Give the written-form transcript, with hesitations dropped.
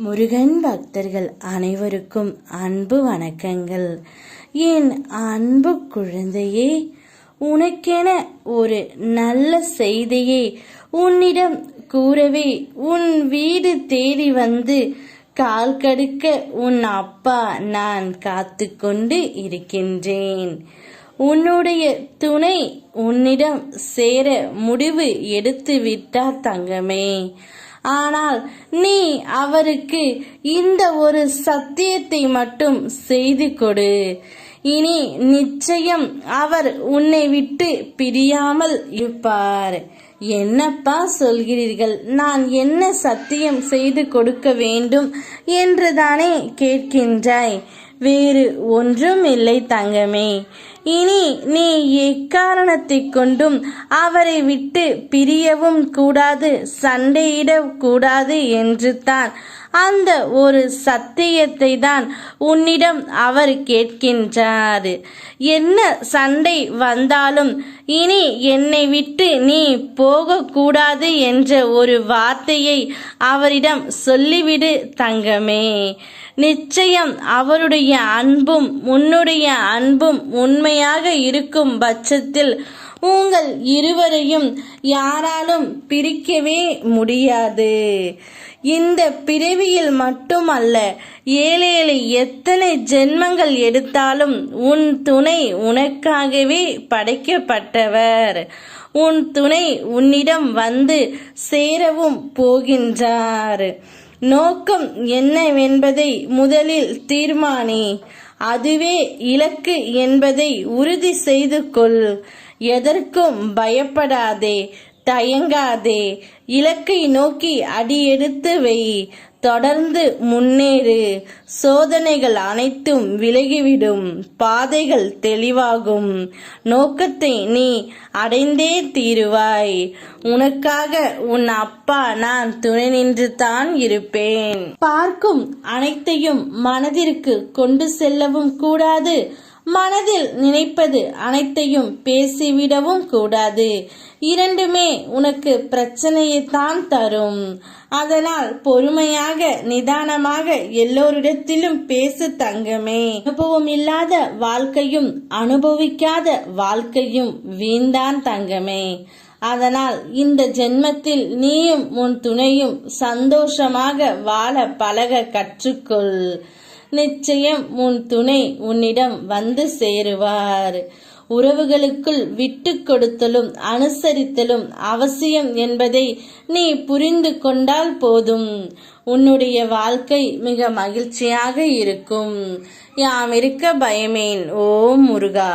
முருகன் பக்தர்கள் அனைவருக்கும் அன்பு வணக்கங்கள். என் அன்பு குழந்தையே, உனக்கென ஒரு நல்ல செய்தியை உன்னிடம் கூறவே உன் வீடு தேடி வந்து கால் கடுக்க உன் அப்பா நான் காத்து கொண்டு இருக்கின்றேன். உன்னுடைய துணை உன்னிடம் சேர முடிவு எடுத்து விட்டார் தங்கமே. ஆனால் நீ அவருக்கு இந்த ஒரு சத்தியத்தை மட்டும் செய்து கொடு. இனி நிச்சயம் அவர் உன்னை விட்டு பிரியாமல் இருப்பார். என்னப்பா சொல்கிறீர்கள்? நான் என்ன சத்தியம் செய்து கொடுக்க வேண்டும் என்றுதானே கேட்கின்றாய்? வேறு ஒன்றும் இல்லை தங்கமே. இனி நீ எக்காரணத்தை கொண்டும் அவரை விட்டு பிரியவும் கூடாது, சண்டையிடக் கூடாது என்று தான் அந்த ஒரு சத்தியத்தை தான் உன்னிடம் அவர் கேட்கின்றார். என்ன சண்டை வந்தாலும் இனி என்னை விட்டு நீ போகக்கூடாது என்ற ஒரு வார்த்தையை அவரிடம் சொல்லிவிடு தங்கமே. நிச்சயம் அவருடைய அன்பும் உன்னுடைய அன்பும் உண்மையாக இருக்கும் பட்சத்தில் உங்கள் இருவரையும் யாராலும் பிரிக்கவே முடியாது. இந்த பிறவியில் மட்டுமல்ல, ஏழேழு எத்தனை ஜென்மங்கள் எடுத்தாலும் உன் துணை உனக்காகவே படைக்கப்பட்டவர். உன் துணை உன்னிடம் வந்து சேரவும் போகின்றார். நோக்கம் என்னவென்பதை முதலில் தீர்மானி. அதுவே இலக்கு என்பதை உறுதி செய்து கொள். எதற்கும் பயப்படாதே, தயங்காதே. இலக்கை நோக்கி அடியெடுத்து வை. தொடர்ந்து முன்னேறு. சோதனைகள் அனைத்தும் விலகிவிடும். பாதைகள் தெளிவாகும். நோக்கத்தை நீ அடைந்தே தீருவாய். உனக்காக உன் அப்பா நான் துணை நின்று தான் இருப்பேன். பார்க்கும் அனைத்தையும் மனதிற்கு கொண்டு செல்லவும் கூடாது, மனதில் நினைப்பது அனைத்தையும் பேசிவிடவும் கூடாது. இரண்டுமே உனக்கு பிரச்சனையை தான் தரும். அதனால் பொறுமையாக நிதானமாக எல்லோரிடத்திலும் பேசு தங்கமே. அனுபவம் இல்லாத வாழ்க்கையும் அனுபவிக்காத வாழ்க்கையும் வீண்தான் தங்கமே. அதனால் இந்த ஜென்மத்தில் நீயும் உன் துணையும் சந்தோஷமாக வாழ பழக கற்றுக்கொள். நிச்சயம் உன் துணை உன்னிடம் வந்து சேருவார். உறவுகளுக்குள் விட்டு கொடுத்தலும் அனுசரித்தலும் அவசியம் என்பதை நீ புரிந்து கொண்டால் போதும். உன்னுடைய வாழ்க்கை மிக மகிழ்ச்சியாக இருக்கும். யாம் இருக்க பயமேன். ஓம் முருகா.